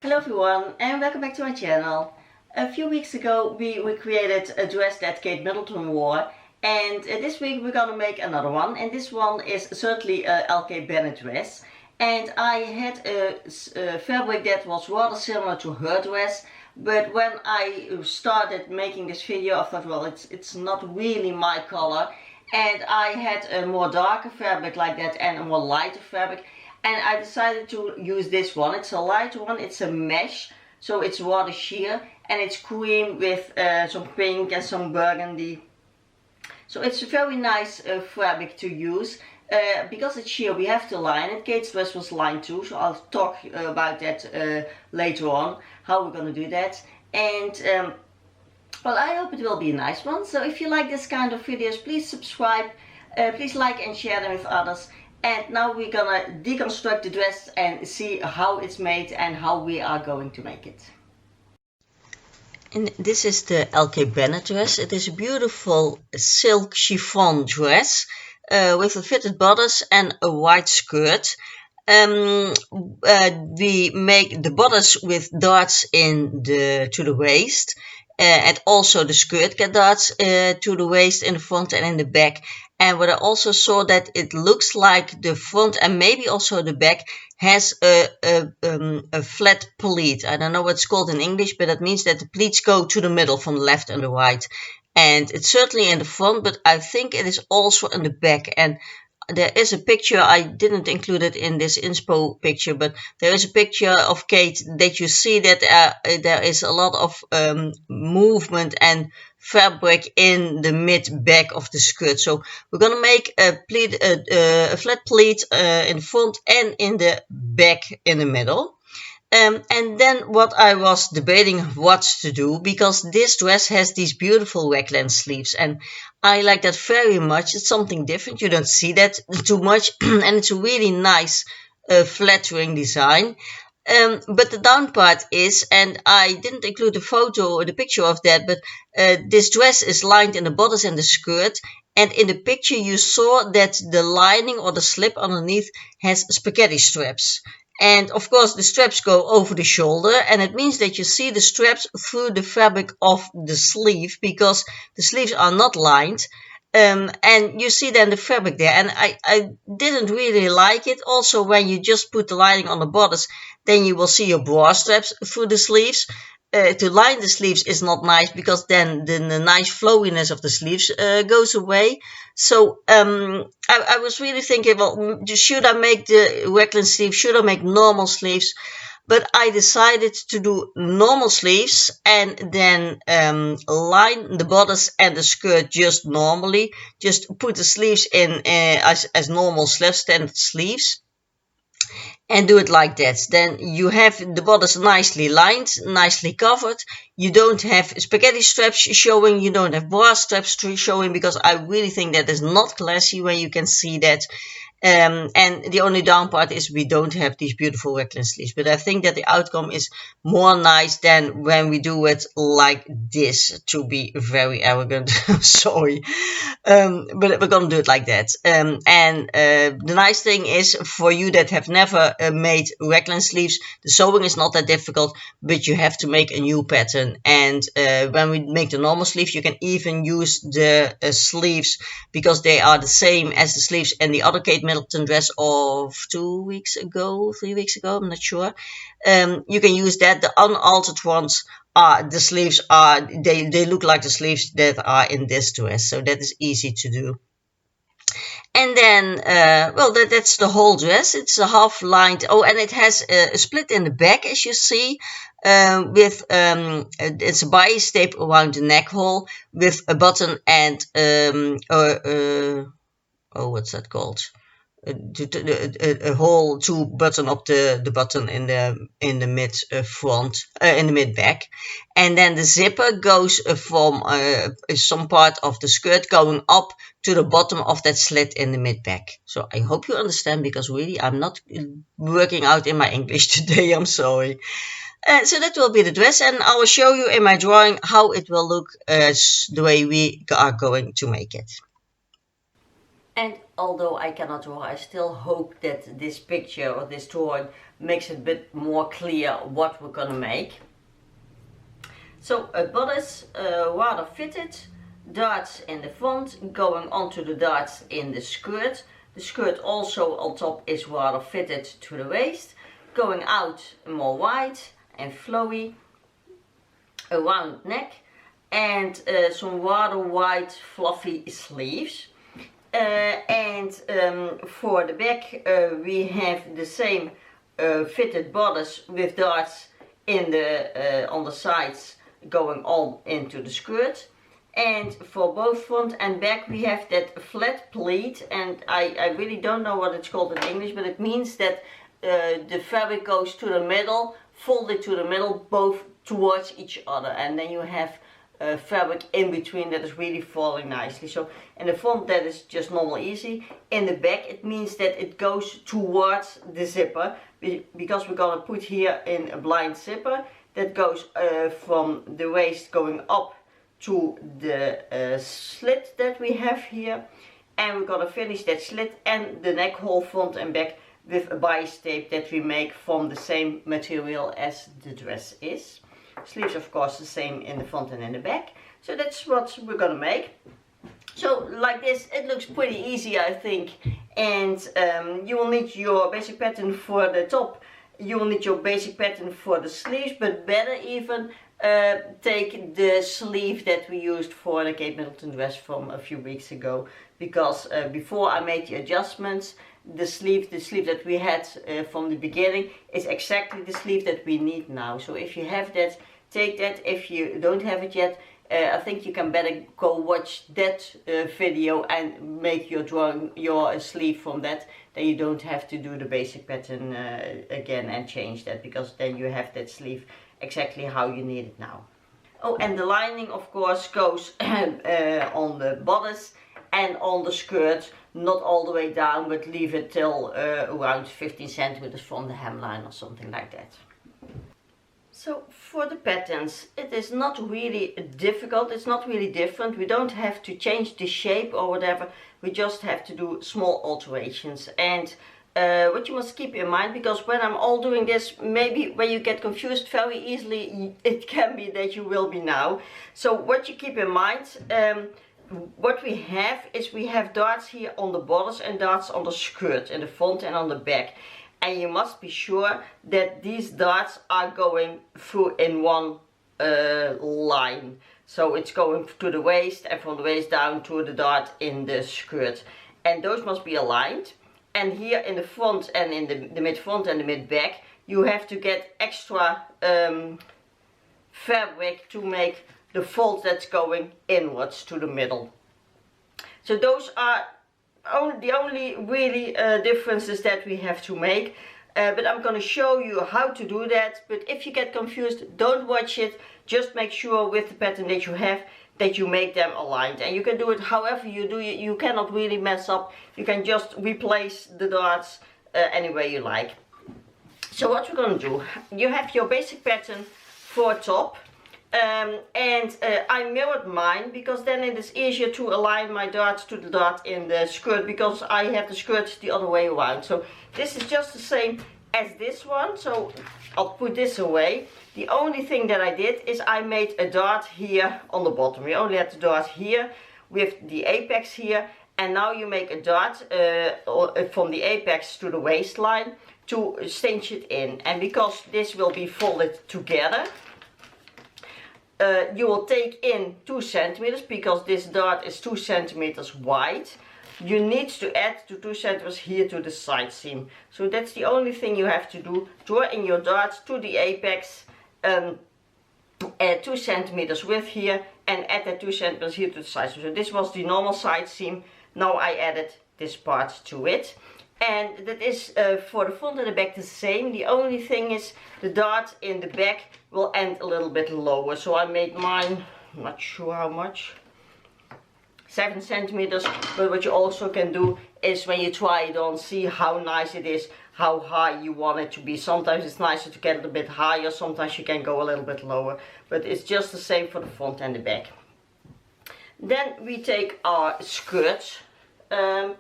Hello everyone and welcome back to my channel. A few weeks ago we recreated a dress that Kate Middelton wore, and this week we're gonna make another one, and this one is certainly a LK Bennett dress. And I had a fabric that was rather similar to her dress, but when I started making this video I thought, well, it's not really my color, and I had a more darker fabric like that and a more lighter fabric, and I decided to use this one. It's a lighter one, it's a mesh, so it's rather sheer, and it's cream with some pink and some burgundy. So it's a very nice fabric to use. Because it's sheer, we have to line it. Kate's dress was lined too, so I'll talk about that later on, how we're gonna do that. And well, I hope it will be a nice one. So if you like this kind of videos, please subscribe, please like and share them with others. And now we're gonna deconstruct the dress and see how it's made and how we are going to make it. And this is the LK Bennett dress. It is a beautiful silk chiffon dress with a fitted bodice and a white skirt. We make the bodice with darts to the waist, and also the skirt get darts to the waist in the front and in the back. And what I also saw, that it looks like the front and maybe also the back has a flat pleat. I don't know what it's called in English, but that means that the pleats go to the middle from the left and the right. And it's certainly in the front, but I think it is also in the back. And there is a picture, I didn't include it in this inspo picture, but there is a picture of Kate that you see that there is a lot of movement and fabric in the mid back of the skirt. So we're gonna make a flat pleat in the front and in the back in the middle. And then what I was debating what to do, because this dress has these beautiful raglan sleeves, and I like that very much. It's something different. You don't see that too much, and it's a really nice, flattering design. But the down part is, and I didn't include the photo or the picture of that, but this dress is lined in the bodice and the skirt. And in the picture you saw that the lining or the slip underneath has spaghetti straps. And of course the straps go over the shoulder, and it means that you see the straps through the fabric of the sleeve, because the sleeves are not lined. And you see then the fabric there, and I didn't really like it. Also, when you just put the lining on the bodice, then you will see your bra straps through the sleeves. To line the sleeves is not nice, because then the nice flowiness of the sleeves goes away. So I was really thinking, well, should I make the raglan sleeves? Should I make normal sleeves? But I decided to do normal sleeves and then line the bodice and the skirt just normally. Just put the sleeves in as normal standard sleeves, and do it like that. Then you have the bodice nicely lined, nicely covered. You don't have spaghetti straps showing, you don't have bra straps showing, because I really think that is not classy when you can see that. And the only down part is we don't have these beautiful raglan sleeves, but I think that the outcome is more nice than when we do it like this, to be very arrogant. Sorry, but we're gonna do it like that. The nice thing is, for you that have never made raglan sleeves, the sewing is not that difficult, but you have to make a new pattern. And when we make the normal sleeves, you can even use the sleeves, because they are the same as the sleeves in the other Kate Middelton dress of 3 weeks ago, I'm not sure. You can use that. The unaltered ones are, the sleeves are, they look like the sleeves that are in this dress, so that is easy to do. And then, well, that's the whole dress. It's a half lined. Oh, and it has a split in the back, as you see, it's a bias tape around the neck hole with a button and oh, what's that called? A hole to button up the button in the mid front, in the mid back. And then the zipper goes from some part of the skirt going up to the bottom of that slit in the mid back. So I hope you understand, because really I'm not working out in my English today, I'm sorry. So that will be the dress, and I will show you in my drawing how it will look the way we are going to make it. And although I cannot draw, I still hope that this picture or this drawing makes it a bit more clear what we're gonna make. So a bodice, rather fitted, darts in the front, going onto the darts in the skirt. The skirt also on top is rather fitted to the waist, going out more wide and flowy, a round neck, and some rather wide fluffy sleeves. For the back we have the same fitted bodice with darts in the on the sides going on into the skirt. And for both front and back we have that flat pleat, and I really don't know what it's called in English, but it means that the fabric goes to the middle, folded to the middle, both towards each other, and then you have fabric in between that is really falling nicely. So in the front that is just normal easy. In the back it means that it goes towards the zipper, because we're gonna put here in a blind zipper that goes from the waist going up to the slit that we have here, and we're gonna finish that slit and the neck hole front and back with a bias tape that we make from the same material as the dress is. Sleeves of course the same in the front and in the back. So that's what we're gonna make. So like this, it looks pretty easy I think, and you will need your basic pattern for the top, you will need your basic pattern for the sleeves, but better even take the sleeve that we used for the Kate Middelton dress from a few weeks ago, because before I made the adjustments, the sleeve that we had from the beginning is exactly the sleeve that we need now. So if you have that, take that. If you don't have it yet, I think you can better go watch that video and make your drawing, your sleeve from that. Then you don't have to do the basic pattern again and change that, because then you have that sleeve exactly how you need it now. Oh, and the lining of course goes on the bodice and on the skirt, not all the way down, but leave it till around 15 centimeters from the hemline or something like that. So for the patterns, it is not really difficult, it's not really different. We don't have to change the shape or whatever, we just have to do small alterations. And what you must keep in mind, because when I'm all doing this, maybe when you get confused very easily, it can be that you will be now. So what you keep in mind, what we have is we have darts here on the bodice and darts on the skirt in the front and on the back. And you must be sure that these darts are going through in one line. So it's going to the waist and from the waist down to the dart in the skirt. And those must be aligned. And here in the front and in the mid front and the mid back, you have to get extra fabric to make the fold that's going inwards to the middle. So those are the only really differences that we have to make. But I'm going to show you how to do that. But if you get confused, don't watch it. Just make sure with the pattern that you have that you make them aligned. And you can do it however you do it. You cannot really mess up. You can just replace the darts any way you like. So what we're going to do, you have your basic pattern for top. I mirrored mine because then it is easier to align my darts to the dart in the skirt, because I have the skirt the other way around. So this is just the same as this one, so I'll put this away. The only thing that I did is I made a dart here on the bottom. We only had the dart here with the apex here, and now you make a dart from the apex to the waistline to cinch it in. And because this will be folded together, you will take in 2 centimeters, because this dart is 2 centimeters wide. You need to add the 2 centimeters here to the side seam. So that's the only thing you have to do. Draw in your dart to the apex, add 2 centimeters width here, and add that 2 centimeters here to the side seam. So this was the normal side seam. Now I added this part to it. And that is for the front and the back the same. The only thing is the dart in the back will end a little bit lower. So I made mine, I'm not sure how much, 7 centimeters. But what you also can do is when you try it on, see how nice it is, how high you want it to be. Sometimes it's nicer to get it a bit higher, sometimes you can go a little bit lower. But it's just the same for the front and the back. Then we take our skirt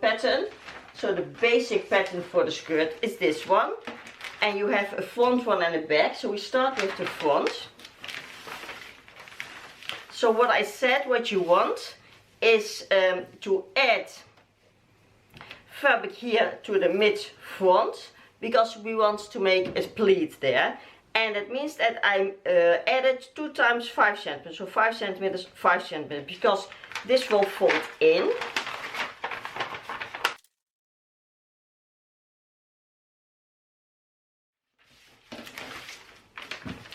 pattern. So the basic pattern for the skirt is this one. And you have a front one and a back. So we start with the front. So what I said, what you want is to add fabric here to the mid front, because we want to make a pleat there. And that means that I added 2 times 5 centimeters, so 5 centimeters, 5 centimeters, because this will fold in.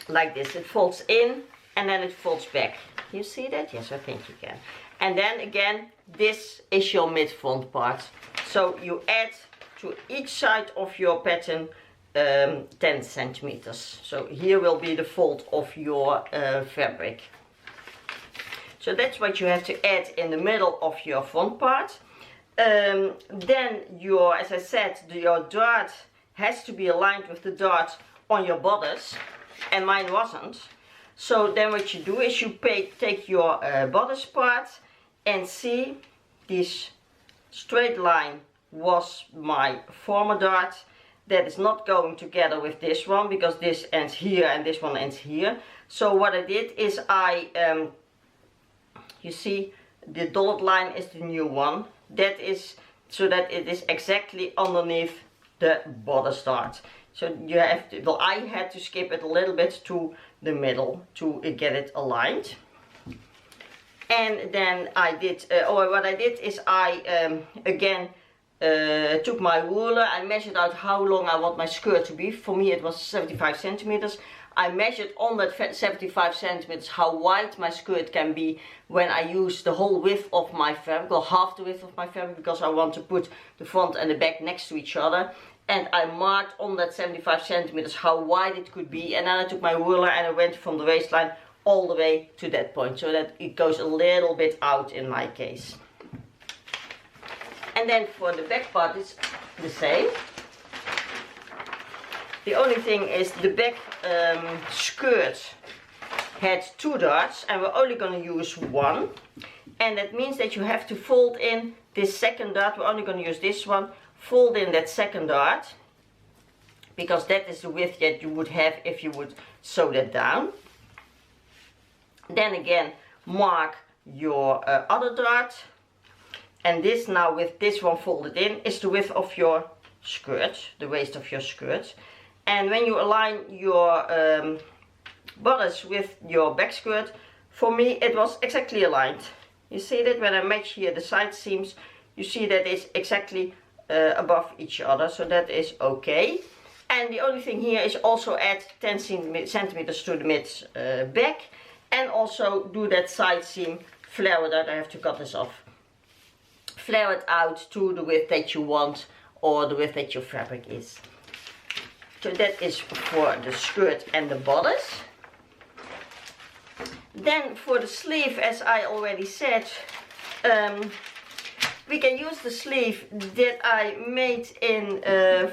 Like this, it folds in and then it folds back. You see that? Yes, I think you can. And then again, this is your mid front part. So you add to each side of your pattern 10 centimeters. So here will be the fold of your fabric. So that's what you have to add in the middle of your front part. Then your, as I said, your dart has to be aligned with the dart on your bodice, and mine wasn't. So then what you do is you take your bodice part and see this straight line was my former dart. That is not going together with this one, because this ends here and this one ends here. So what I did is you see the dotted line is the new one. That is so that it is exactly underneath the bodice dart. So you have to, well, I had to skip it a little bit to the middle to get it aligned. And then I did, what I did is I again took my ruler. I measured out how long I want my skirt to be. For me it was 75 centimeters. I measured on that 75 centimeters how wide my skirt can be when I use the whole width of my fabric, or half the width of my fabric, because I want to put the front and the back next to each other. And I marked on that 75 centimeters how wide it could be, and then I took my ruler and I went from the waistline all the way to that point, so that it goes a little bit out in my case. And then for the back part it's the same. The only thing is the back skirt had 2 darts and we're only going to use 1. And that means that you have to fold in this second dart. We're only going to use this one. Fold in that second dart, because that is the width that you would have if you would sew that down. Then again, mark your other dart. And this now, with this one folded in, is the width of your skirt, the waist of your skirt. And when you align your bodice with your back skirt, for me it was exactly aligned. You see that when I match here the side seams, you see that it's exactly above each other, so that is okay. And the only thing here is also add 10 centimeters to the mid back, and also do that side seam, flare it out. I have to cut this off. Flare it out to the width that you want, or the width that your fabric is. So that is for the skirt and the bodice. Then for the sleeve, as I already said, we can use the sleeve that I made in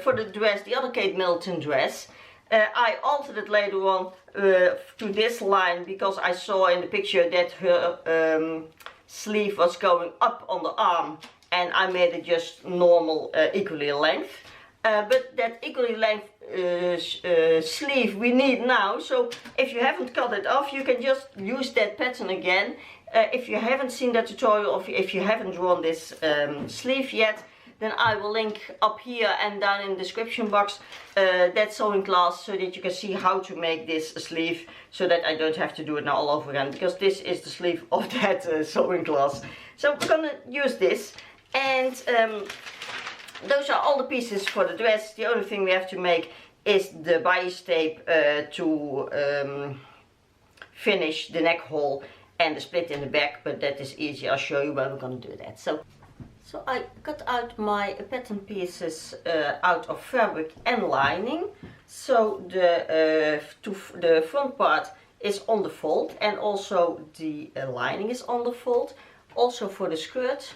for the dress, the other Kate Middelton dress. I altered it later on to this line, because I saw in the picture that her sleeve was going up on the arm, and I made it just normal equally length. But that equally length sleeve we need now, so if you haven't cut it off, you can just use that pattern again. If you haven't seen that tutorial, or if you haven't drawn this sleeve yet, then I will link up here and down in the description box that sewing class, so that you can see how to make this sleeve, so that I don't have to do it now all over again, because this is the sleeve of that sewing class. So we're gonna use this, and those are all the pieces for the dress. The only thing we have to make is the bias tape to finish the neck hole and the split in the back, but that is easy. I'll show you when we're going to do that. So I cut out my pattern pieces out of fabric and lining. So the front part is on the fold, and also the lining is on the fold. Also for the skirt,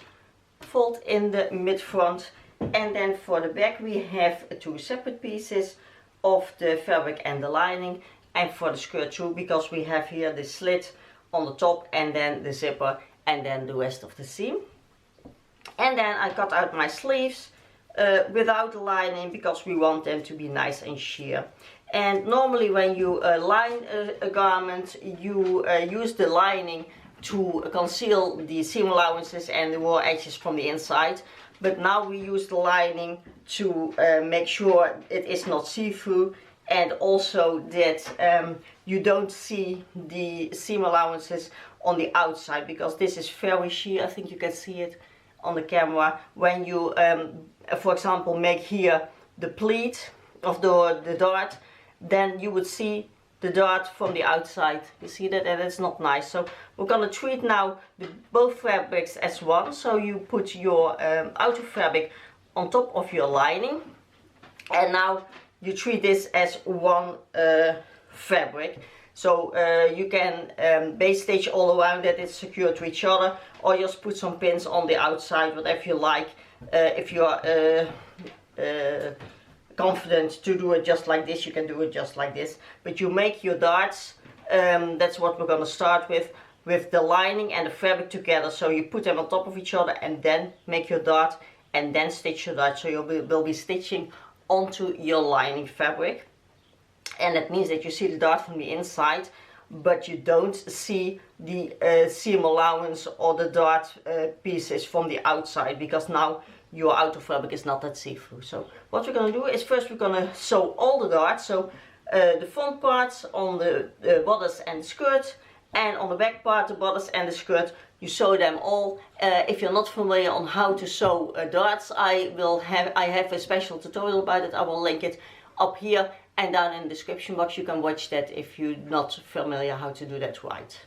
fold in the mid front. And then for the back we have 2 separate pieces of the fabric and the lining, and for the skirt too, because we have here the slit on the top, and then the zipper, and then the rest of the seam. And then I cut out my sleeves without the lining, because we want them to be nice and sheer. And normally when you line a garment, you use the lining to conceal the seam allowances and the raw edges from the inside. But now we use the lining to make sure it is not see-through, and also that you don't see the seam allowances on the outside, because this is very sheer. I think you can see it on the camera. When you, for example, make here the pleat of the dart, then you would see the dart from the outside. You see that, and it's not nice. So we're going to treat now both fabrics as one. So you put your outer fabric on top of your lining, and now you treat this as one fabric. So you can base stitch all around that it's secure to each other, or just put some pins on the outside, whatever you like. If you're confident to do it just like this, you can do it just like this. But you make your darts, that's what we're going to start with the lining and the fabric together. So you put them on top of each other and then make your dart and then stitch your dart. So you will be stitching onto your lining fabric. And that means that you see the dart from the inside, but you don't see the seam allowance or the dart pieces from the outside, because now your outer fabric is not that see-through. So what we're going to do is first we're going to sew all the darts. So the front parts on the bodice and the skirt, and on the back part the bodice and the skirt, you sew them all. If you're not familiar on how to sew darts, I have a special tutorial about it. I will link it up here and down in the description box. You can watch that if you're not familiar how to do that right.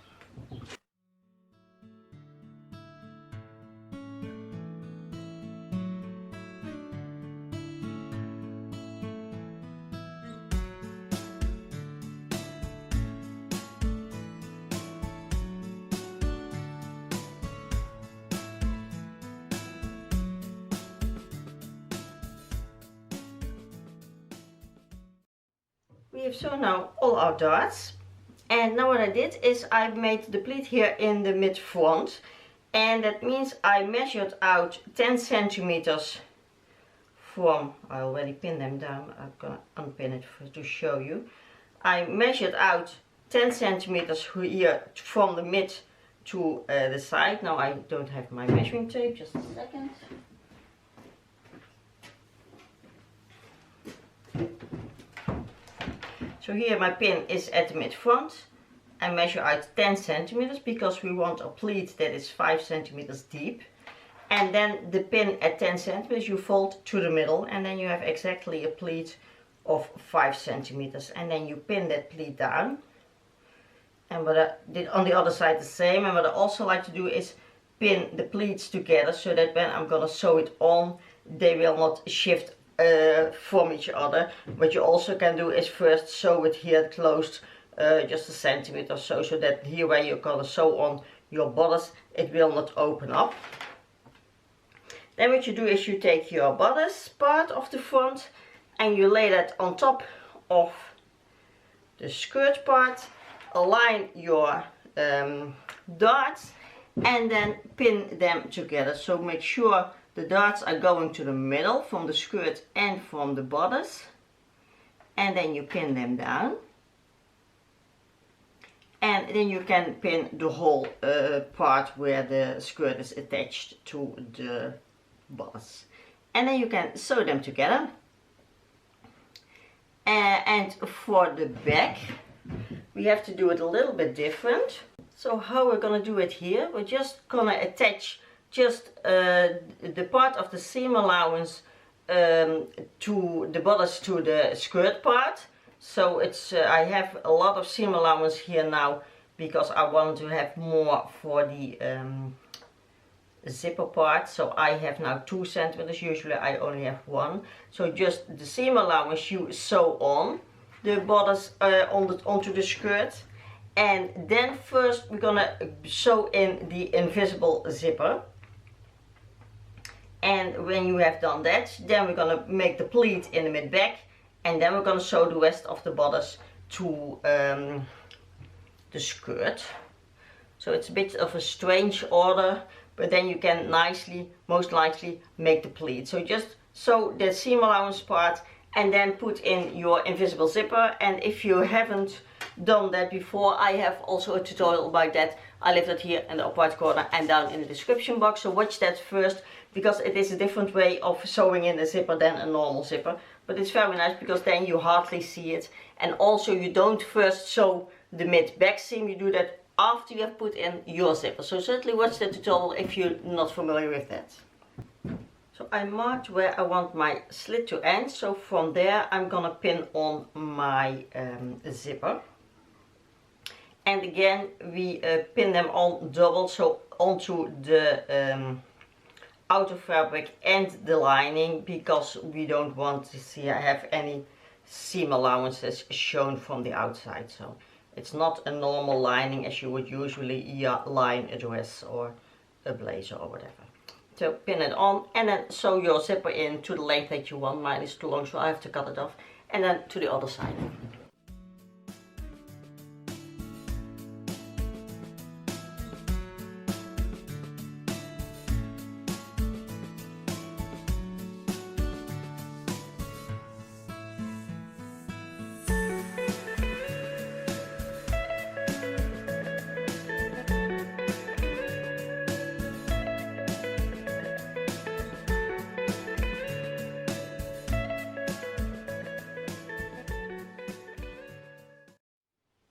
We have sewn now all our darts, and now what I did is I made the pleat here in the mid front, and that means I measured out 10 centimeters from, I already pinned them down, I'm gonna unpin it to show you. I measured out 10 centimeters here from the mid to the side. Now I don't have my measuring tape, just a second. So here my pin is at the mid front. I measure out 10 centimeters because we want a pleat that is 5 centimeters deep. And then the pin at 10 centimeters you fold to the middle, and then you have exactly a pleat of 5 centimeters. And then you pin that pleat down. And what I did on the other side the same. And what I also like to do is pin the pleats together, so that when I'm gonna sew it on, they will not shift from each other. What you also can do is first sew it here closed just a centimeter or so, so that here where you're gonna sew on your bodice, it will not open up. Then what you do is you take your bodice part of the front and you lay that on top of the skirt part, align your darts, and then pin them together. So make sure the darts are going to the middle from the skirt and from the bodice, and then you pin them down, and then you can pin the whole part where the skirt is attached to the bodice, and then you can sew them together. And for the back we have to do it a little bit different. So how we're gonna do it here, we're just gonna attach just the part of the seam allowance to the bodice to the skirt part. So it's I have a lot of seam allowance here now because I want to have more for the zipper part. So I have now 2 centimeters, usually I only have 1. So just the seam allowance you sew on the bodice onto the skirt, and then first we're gonna sew in the invisible zipper. And when you have done that, then we're gonna make the pleat in the mid back, and then we're gonna sew the rest of the bodice to the skirt. So it's a bit of a strange order, but then you can nicely, most likely, make the pleat. So just sew the seam allowance part and then put in your invisible zipper. And if you haven't done that before, I have also a tutorial about that. I left it here in the upper right corner and down in the description box, so watch that first, because it is a different way of sewing in the zipper than a normal zipper. But it's very nice because then you hardly see it, and also you don't first sew the mid back seam, you do that after you have put in your zipper. So certainly watch the tutorial if you're not familiar with that. So I marked where I want my slit to end, so from there I'm gonna pin on my zipper. And again, we pin them on double, so onto the outer fabric and the lining, because we don't want to see have any seam allowances shown from the outside. So it's not a normal lining as you would usually line a dress or a blazer or whatever. So pin it on and then sew your zipper in to the length that you want. Mine is too long, so I have to cut it off. And then to the other side.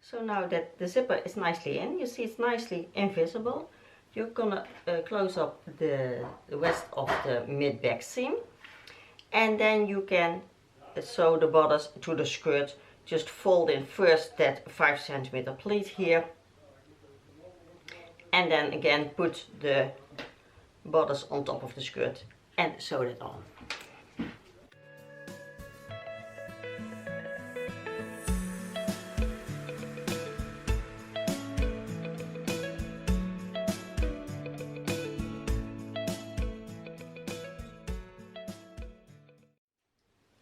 So now that the zipper is nicely in, you see it's nicely invisible, you're gonna close up the rest of the mid back seam, and then you can sew the bodice to the skirt. Just fold in first that 5 cm pleat here, and then again put the bodice on top of the skirt and sew it on.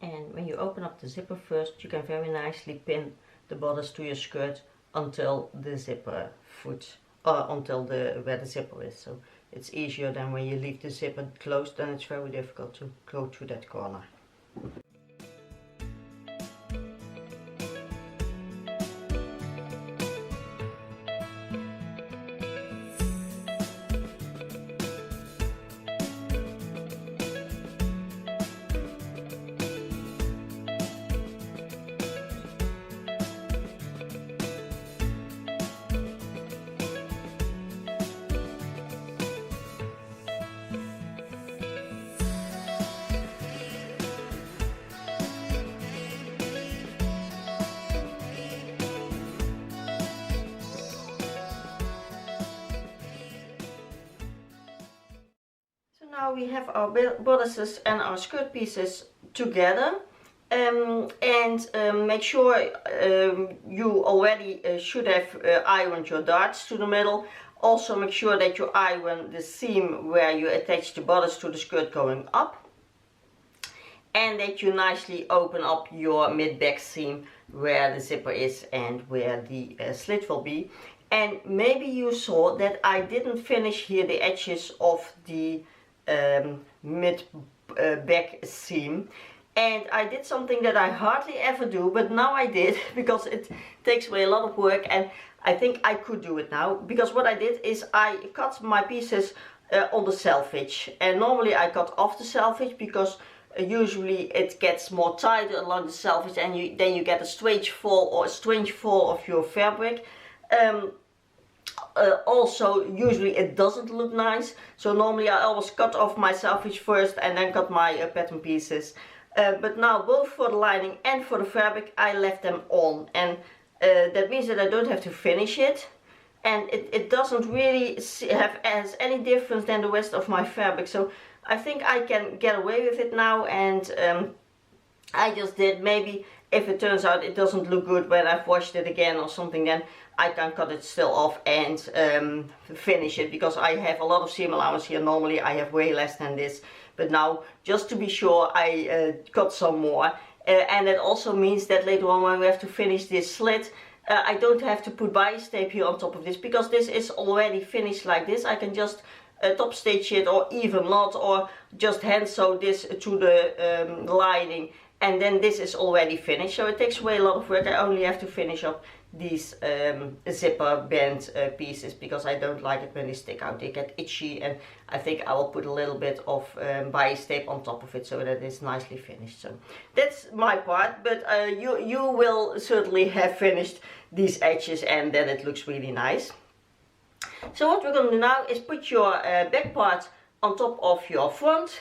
And when you open up the zipper first, you can very nicely pin the bodice to your skirt until the zipper foot, until where the zipper is. So it's easier than when you leave the zipper closed, then it's very difficult to go through that corner. Now we have our bodices and our skirt pieces together, and make sure you already should have ironed your darts to the middle. Also make sure that you iron the seam where you attach the bodice to the skirt going up, and that you nicely open up your mid back seam where the zipper is and where the slit will be. And maybe you saw that I didn't finish here the edges of the mid back seam, and I did something that I hardly ever do, but now I did because it takes away a lot of work, and I think I could do it now. Because what I did is I cut my pieces on the selvage, and normally I cut off the selvage because usually it gets more tight along the selvage, and then you get a strange fall of your fabric. Also usually it doesn't look nice, so normally I always cut off my selvage first and then cut my pattern pieces, but now both for the lining and for the fabric I left them on, and that means that I don't have to finish it, and it doesn't really has any difference than the rest of my fabric. So I think I can get away with it now, and I just did. Maybe if it turns out it doesn't look good when I've washed it again or something, then I can cut it still off and finish it, because I have a lot of seam allowance here. Normally I have way less than this, but now just to be sure I cut some more, and that also means that later on when we have to finish this slit, I don't have to put bias tape here on top of this, because this is already finished like this. I can just top stitch it or even not, or just hand sew this to the lining, and then this is already finished. So it takes away a lot of work. I only have to finish up these zipper band pieces because I don't like it when they stick out. They get itchy, and I think I will put a little bit of bias tape on top of it so that it's nicely finished. So that's my part, but you will certainly have finished these edges, and then it looks really nice. So what we're going to do now is put your back part on top of your front,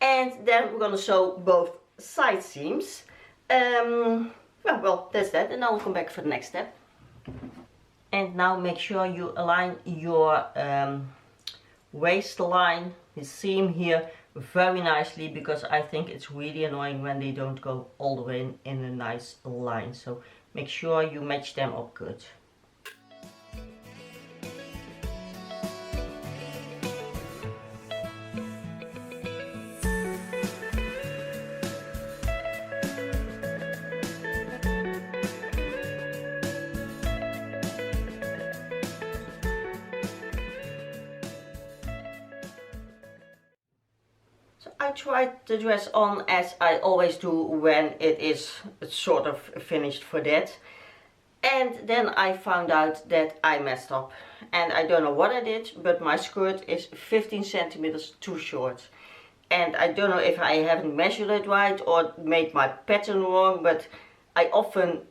and then we're going to sew both side seams. Well, that's that, and now we'll come back for the next step. And now make sure you align your waistline, the seam here, very nicely, because I think it's really annoying when they don't go all the way in a nice line. So make sure you match them up good. I tried the dress on as I always do when it is sort of finished for that, and then I found out that I messed up, and I don't know what I did, but my skirt is 15 centimeters too short, and I don't know if I haven't measured it right or made my pattern wrong, but I often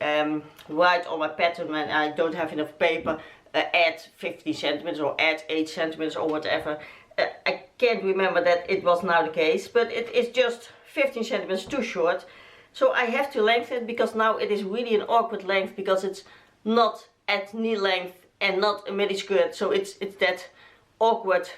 write on my pattern when I don't have enough paper, add 50 centimeters or add 8 centimeters or whatever. I can't remember that it was now the case, but it is just 15 centimeters too short. So I have to lengthen it, because now it is really an awkward length, because it's not at knee length and not a midi skirt. So it's that awkward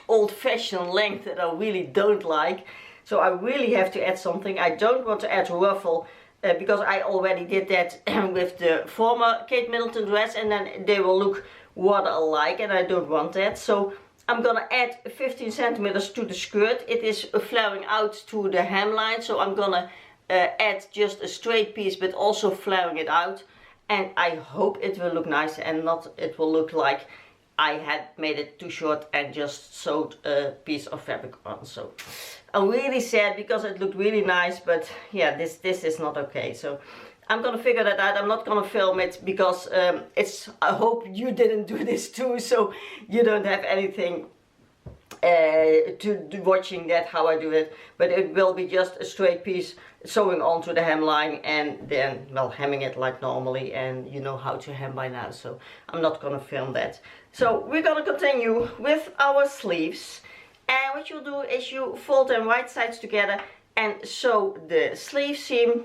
old-fashioned length that I really don't like. So I really have to add something. I don't want to add ruffle, because I already did that with the former Kate Middelton dress, and then they will look what I like, and I don't want that. So I'm gonna add 15 centimeters to the skirt. It is flaring out to the hemline, so I'm gonna add just a straight piece, but also flaring it out. And I hope it will look nice, and not it will look like I had made it too short and just sewed a piece of fabric on. So I'm really sad, because it looked really nice, but yeah, this is not okay. So I'm gonna figure that out. I'm not gonna film it, because I hope you didn't do this too, so you don't have anything to watching that how I do it. But it will be just a straight piece sewing onto the hemline, and then, well, hemming it like normally, and you know how to hem by now, so I'm not gonna film that. So we're gonna continue with our sleeves, and what you'll do is you fold them right sides together and sew the sleeve seam.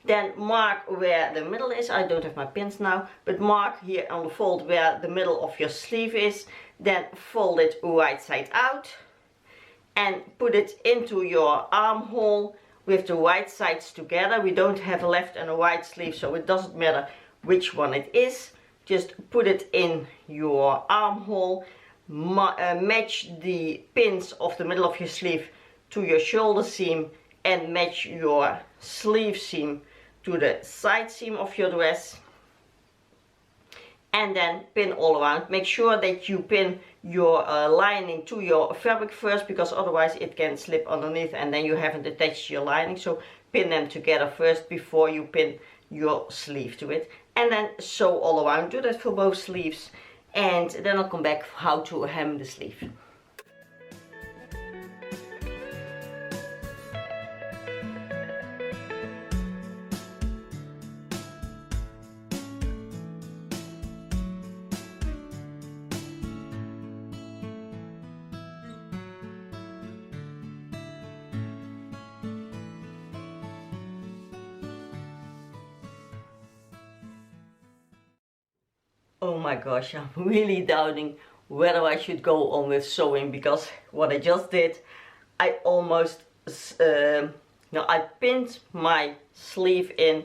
Then mark where the middle is. I don't have my pins now, but mark here on the fold where the middle of your sleeve is. Then fold it right side out and put it into your armhole with the right sides together. We don't have a left and a right sleeve, so it doesn't matter which one it is. Just put it in your armhole. Match the pins of the middle of your sleeve to your shoulder seam, and match your sleeve seam to the side seam of your dress, and then pin all around. Make sure that you pin your lining to your fabric first, because otherwise it can slip underneath and then you haven't attached your lining. So pin them together first before you pin your sleeve to it, and then sew all around. Do that for both sleeves, and then I'll come back how to hem the sleeve. Oh my gosh, I'm really doubting whether I should go on with sewing, because what I just did, I almost, I pinned my sleeve in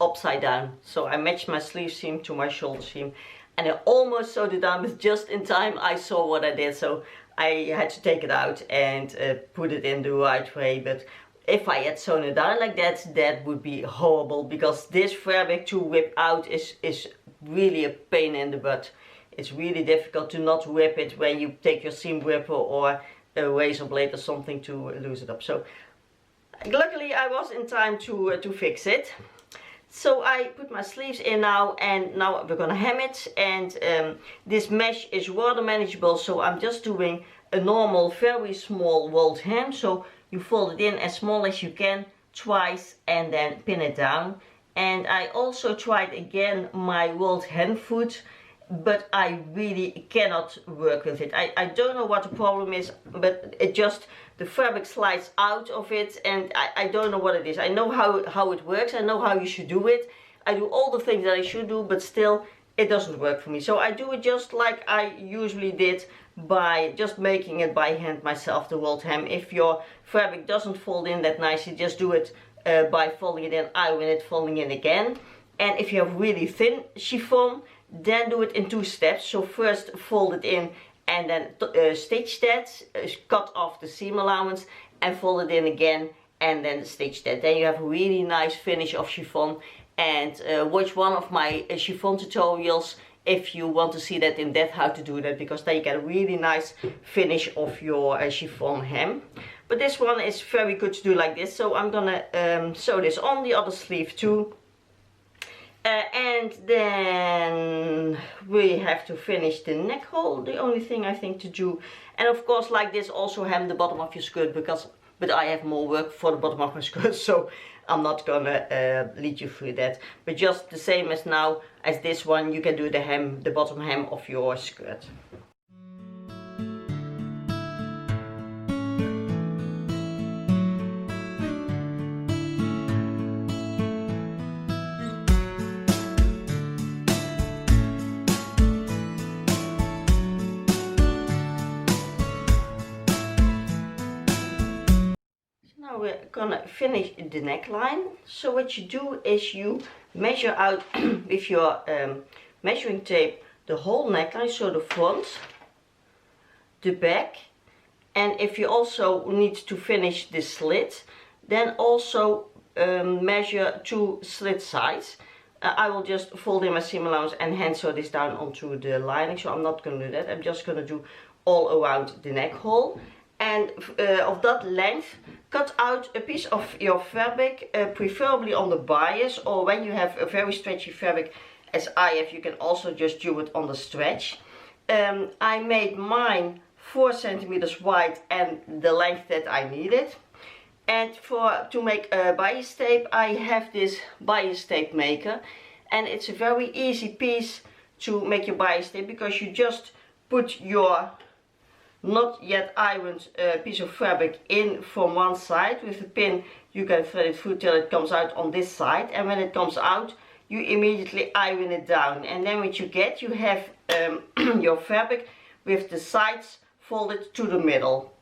upside down. So I matched my sleeve seam to my shoulder seam, and I almost sewed it down, but just in time I saw what I did. So I had to take it out and put it in the right way. But if I had sewn it down like that, that would be horrible, because this fabric to whip out is really a pain in the butt. it's really difficult to not rip it when you take your seam ripper or a razor blade or something to lose it up. So luckily I was in time to fix it. So I put my sleeves in now, and now we're gonna hem it. And this mesh is water manageable, so I'm just doing a normal, very small rolled hem. So you fold it in as small as you can, twice, and then pin it down. And I also tried again my rolled hem foot, but I really cannot work with it. I don't know what the problem is, but it just, the fabric slides out of it, and I don't know what it is. I know how it works, I know how you should do it. I do all the things that I should do, but still it doesn't work for me. So I do it just like I usually did, by just making it by hand myself, the rolled hem. If your fabric doesn't fold in that nicely, just do it by folding it in, iron it, folding in again. And if you have really thin chiffon, then do it in 2 steps. So first fold it in and then stitch that, cut off the seam allowance and fold it in again and then stitch that. Then you have a really nice finish of chiffon. And watch one of my chiffon tutorials if you want to see that in depth, how to do that, because then you get a really nice finish of your chiffon hem. But this one is very good to do like this, so I'm gonna sew this on the other sleeve too. And then we have to finish the neck hole, the only thing I think to do. And of course, like this, also hem the bottom of your skirt, but I have more work for the bottom of my skirt, so I'm not gonna lead you through that. But just the same as now, as this one, you can do the bottom hem of your skirt. Now we're gonna finish the neckline. So what you do is you measure out with your measuring tape the whole neckline, so the front, the back, and if you also need to finish the slit, then also measure 2 slit sides. I will just fold in my seam allowance and hand sew this down onto the lining, so I'm not going to do that. I'm just going to do all around the neck hole. And of that length, cut out a piece of your fabric, preferably on the bias, or when you have a very stretchy fabric as I have, you can also just do it on the stretch. I made mine 4 centimeters wide and the length that I needed. And to make a bias tape, I have this bias tape maker, and it's a very easy piece to make your bias tape, because you just put your not yet ironed piece of fabric in from one side. With a pin you can thread it through till it comes out on this side, and when it comes out you immediately iron it down. And then what you get, you have your fabric with the sides folded to the middle.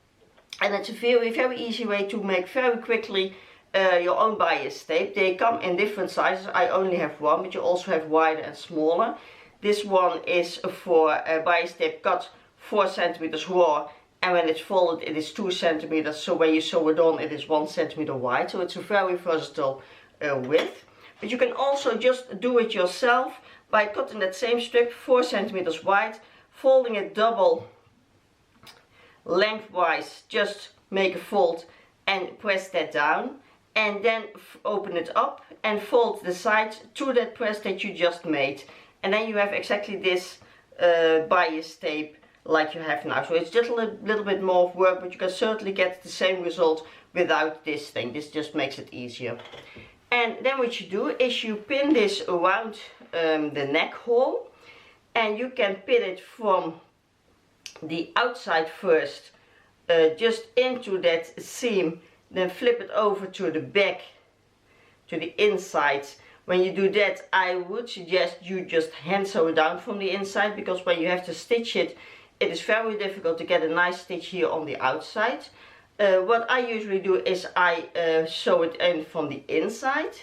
And it's a very easy way to make very quickly your own bias tape. They come in different sizes. I only have one, but you also have wider and smaller. This one is for a bias tape cut 4 centimeters raw, and when it's folded it is 2 centimeters, so when you sew it on it is 1 centimeter wide, so it's a very versatile width. But you can also just do it yourself by cutting that same strip 4 centimeters wide, folding it double lengthwise, just make a fold and press that down, and then open it up and fold the sides to that press that you just made, and then you have exactly this bias tape like you have now. So it's just a little bit more of work, but you can certainly get the same result without this thing. This just makes it easier. And then what you do is you pin this around the neck hole, and you can pin it from the outside first, just into that seam, then flip it over to the back, to the inside. When you do that, I would suggest you just hand sew it down from the inside, because when you have to stitch it, it is very difficult to get a nice stitch here on the outside. What I usually do is I sew it in from the inside,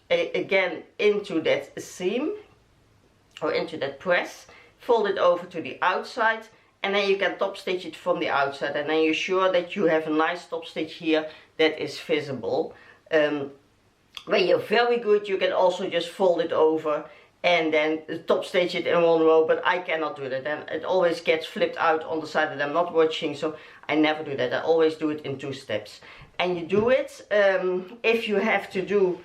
again into that seam or into that press, fold it over to the outside, and then you can top stitch it from the outside, and then you're sure that you have a nice top stitch here that is visible. When you're very good, you can also just fold it over and then top stitch it in one row, but I cannot do that, and it always gets flipped out on the side that I'm not watching, so I never do that. I always do it in 2 steps. And you do it if you have to do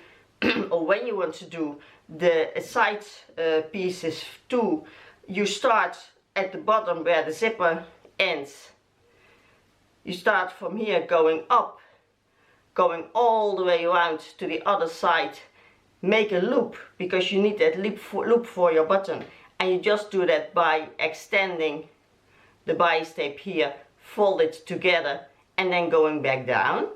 or when you want to do the side pieces too. You start at the bottom where the zipper ends. You start from here going up, going all the way around to the other side. Make a loop, because you need that loop for your button, and you just do that by extending the bias tape here, fold it together, and then going back down.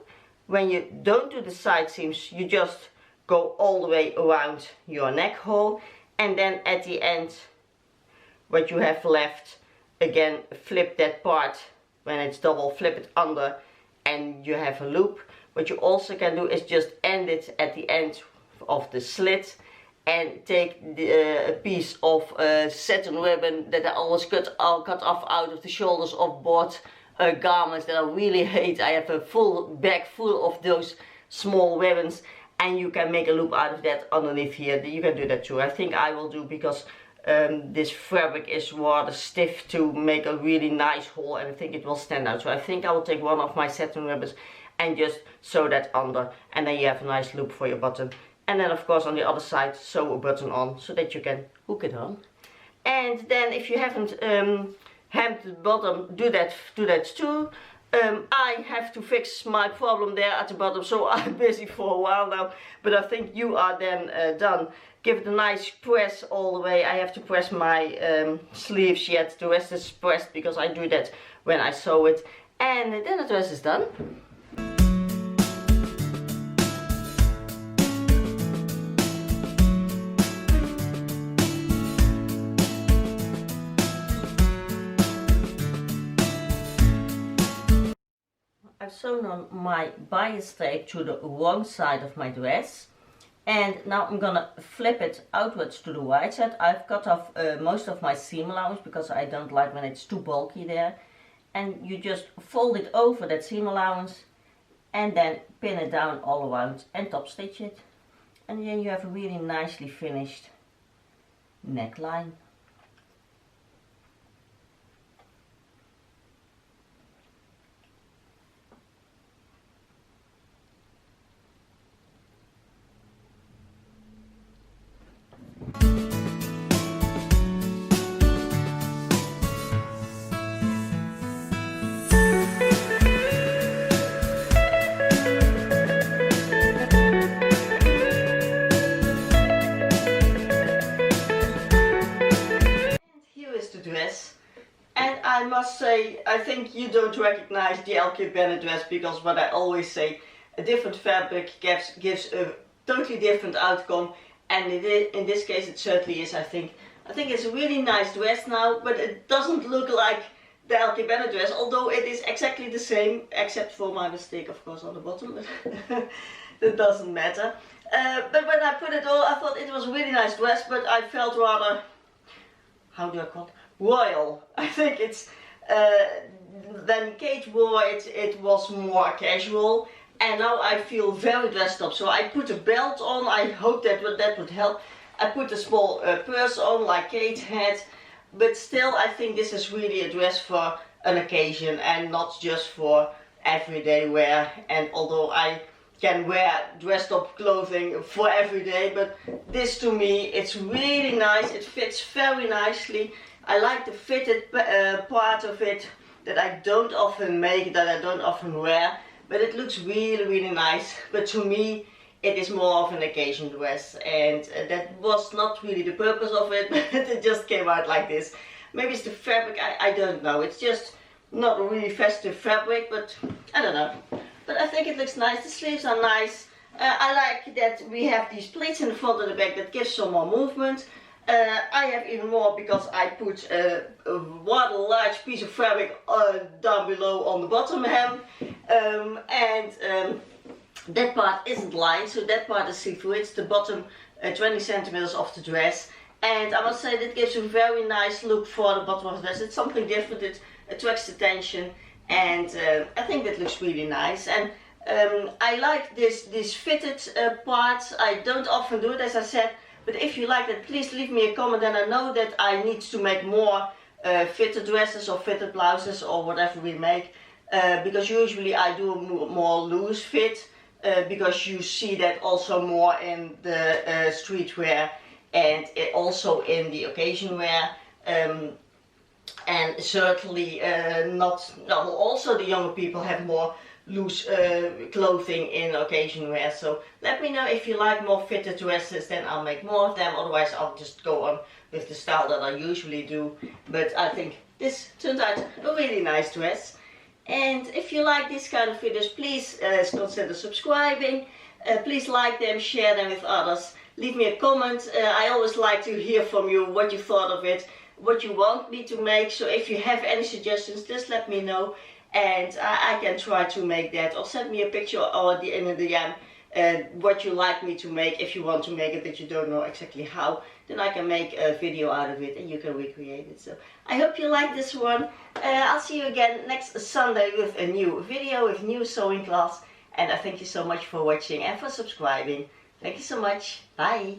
When you don't do the side seams, you just go all the way around your neck hole, and then at the end, what you have left, again flip that part. When it's double, flip it under, and you have a loop. What you also can do is just end it at the end of the slit, and take a piece of satin ribbon that I always cut off out of the shoulders of board garments that I really hate. I have a full bag full of those small ribbons, and you can make a loop out of that underneath here. You can do that too. I think I will do, because this fabric is rather stiff to make a really nice hole, and I think it will stand out. So I think I will take one of my satin ribbons and just sew that under, and then you have a nice loop for your button. And then of course on the other side sew a button on so that you can hook it on. And then if you haven't hemmed the bottom, do that too. I have to fix my problem there at the bottom, so I'm busy for a while now, but I think you are then done. Give it a nice press all the way. I have to press my sleeves yet. The rest is pressed because I do that when I sew it. And then the dress is done. I've sewn on my bias tape to the wrong side of my dress, and now I'm gonna flip it outwards to the right side. I've cut off most of my seam allowance because I don't like when it's too bulky there, and you just fold it over that seam allowance and then pin it down all around and top stitch it, and then you have a really nicely finished neckline. Dress, and I must say, I think you don't recognize the LK Bennett dress, because what I always say, a different fabric gives a totally different outcome, and in this case it certainly is. I think it's a really nice dress now, but it doesn't look like the LK Bennett dress, although it is exactly the same, except for my mistake of course on the bottom, but that doesn't matter. But when I put it on, I thought it was a really nice dress, but I felt rather, how do I call it? Royal. I think it's when Kate wore it, it was more casual, and now I feel very dressed up. So I put a belt on. I hope that would help. I put a small purse on like Kate had, but still I think this is really a dress for an occasion and not just for everyday wear. And although I can wear dressed up clothing for every day, but this to me, it's really nice. It fits very nicely. I like the fitted part of it that I don't often make, that I don't often wear, but it looks really, really nice. But to me, it is more of an occasion dress, and that was not really the purpose of it, but it just came out like this. Maybe it's the fabric, I don't know. It's just not a really festive fabric, but I don't know. But I think it looks nice. The sleeves are nice. I like that we have these pleats in the front and the back that gives some more movement. I have even more because I put a rather large piece of fabric down below on the bottom hem, and that part isn't lined, so that part is see-through. It's the bottom 20 centimeters of the dress, and I must say that gives a very nice look for the bottom of the dress. It's something different, it attracts attention, and I think that looks really nice. And I like this fitted part. I don't often do it, as I said. But if you like that, please leave me a comment, and I know that I need to make more fitted dresses or fitted blouses or whatever we make, because usually I do more loose fit, because you see that also more in the streetwear and also in the occasion wear, and certainly also the younger people have more loose clothing in occasion wear. So let me know if you like more fitted dresses, then I'll make more of them. Otherwise I'll just go on with the style that I usually do. But I think this turned out a really nice dress. And if you like this kind of videos, please consider subscribing. Please like them, share them with others. Leave me a comment. I always like to hear from you what you thought of it, what you want me to make. So if you have any suggestions, just let me know, and I can try to make that, or send me a picture or in a DM what you like me to make. If you want to make it but you don't know exactly how, then I can make a video out of it and you can recreate it. So I hope you like this one. I'll see you again next Sunday with a new video, with new sewing class, and I thank you so much for watching and for subscribing. Thank you so much. Bye.